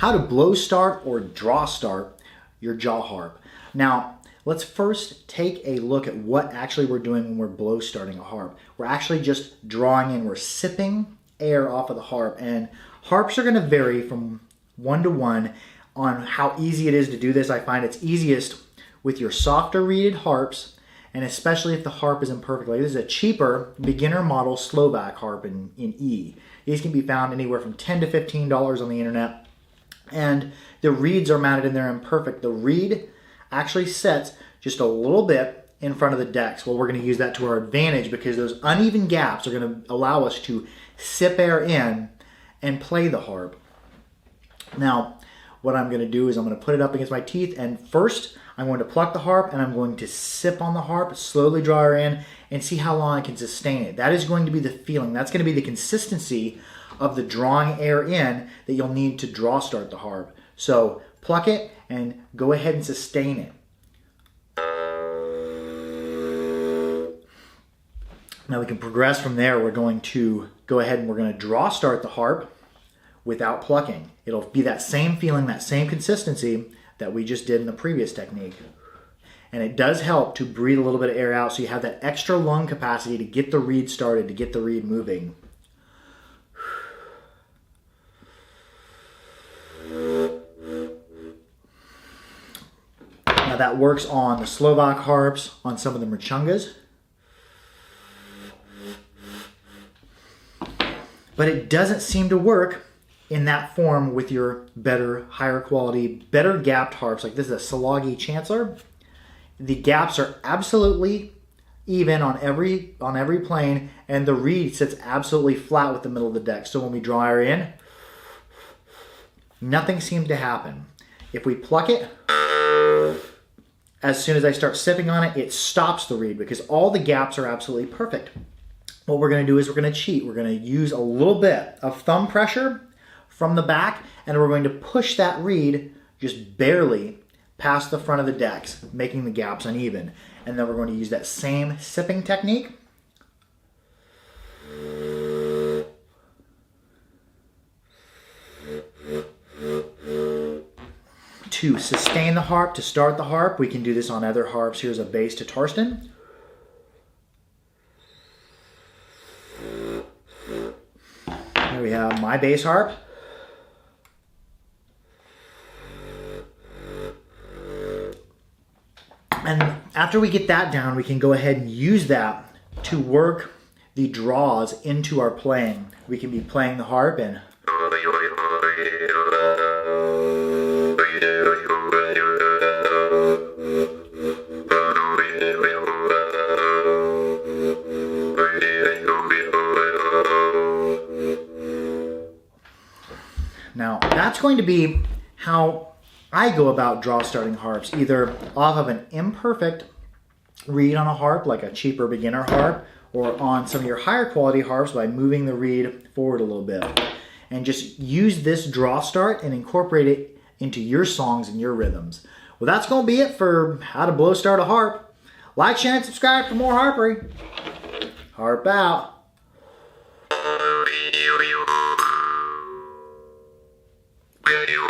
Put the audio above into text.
how to blow start or draw start your jaw harp. Now, let's first take a look at what actually we're doing when we're blow starting a harp. We're actually just drawing in, we're sipping air off of the harp, and harps are going to vary from one to one on how easy it is to do this. I find it's easiest with your softer reeded harps, and especially if the harp is imperfect. Like this is a cheaper beginner model Slovak harp in E. These can be found anywhere from $10 to $15 on the internet, and the reeds are mounted in there imperfect. The reed actually sets just a little bit in front of the decks. Well, we're going to use that to our advantage because those uneven gaps are going to allow us to sip air in and play the harp. Now, what I'm going to do is I'm going to put it up against my teeth, and first I'm going to pluck the harp and I'm going to sip on the harp, slowly draw air in, and see how long I can sustain it. That is going to be the feeling. That's going to be the consistency of the drawing air in that you'll need to draw start the harp. So pluck it and go ahead and sustain it. Now we can progress from there. We're going to go ahead and we're going to draw start the harp without plucking. It'll be that same feeling, that same consistency that we just did in the previous technique. And it does help to breathe a little bit of air out so you have that extra lung capacity to get the reed started, to get the reed moving. Now that works on the Slovak harps, on some of the Merchungas. But it doesn't seem to work in that form with your better, higher quality, better gapped harps. Like this is a Szilagyi Chancellor. The gaps are absolutely even on every plane, and the reed sits absolutely flat with the middle of the deck. So when we draw air in, nothing seems to happen. If we pluck it, as soon as I start sipping on it, it stops the reed because all the gaps are absolutely perfect. What we're going to do is we're going to cheat. We're going to use a little bit of thumb pressure from the back, and we're going to push that reed just barely past the front of the decks, making the gaps uneven. And then we're going to use that same sipping technique to sustain the harp, to start the harp. We can do this on other harps. Here's a bass to Torsten. Here we have my bass harp. And after we get that down, we can go ahead and use that to work the draws into our playing. We can be playing the harp and now that's going to be how I go about draw starting harps, either off of an imperfect reed on a harp, like a cheaper beginner harp, or on some of your higher quality harps by moving the reed forward a little bit. And just use this draw start and incorporate it into your songs and your rhythms. Well, that's going to be it for how to blow start a harp. Like, share, and subscribe for more harpery. Harp out. Will you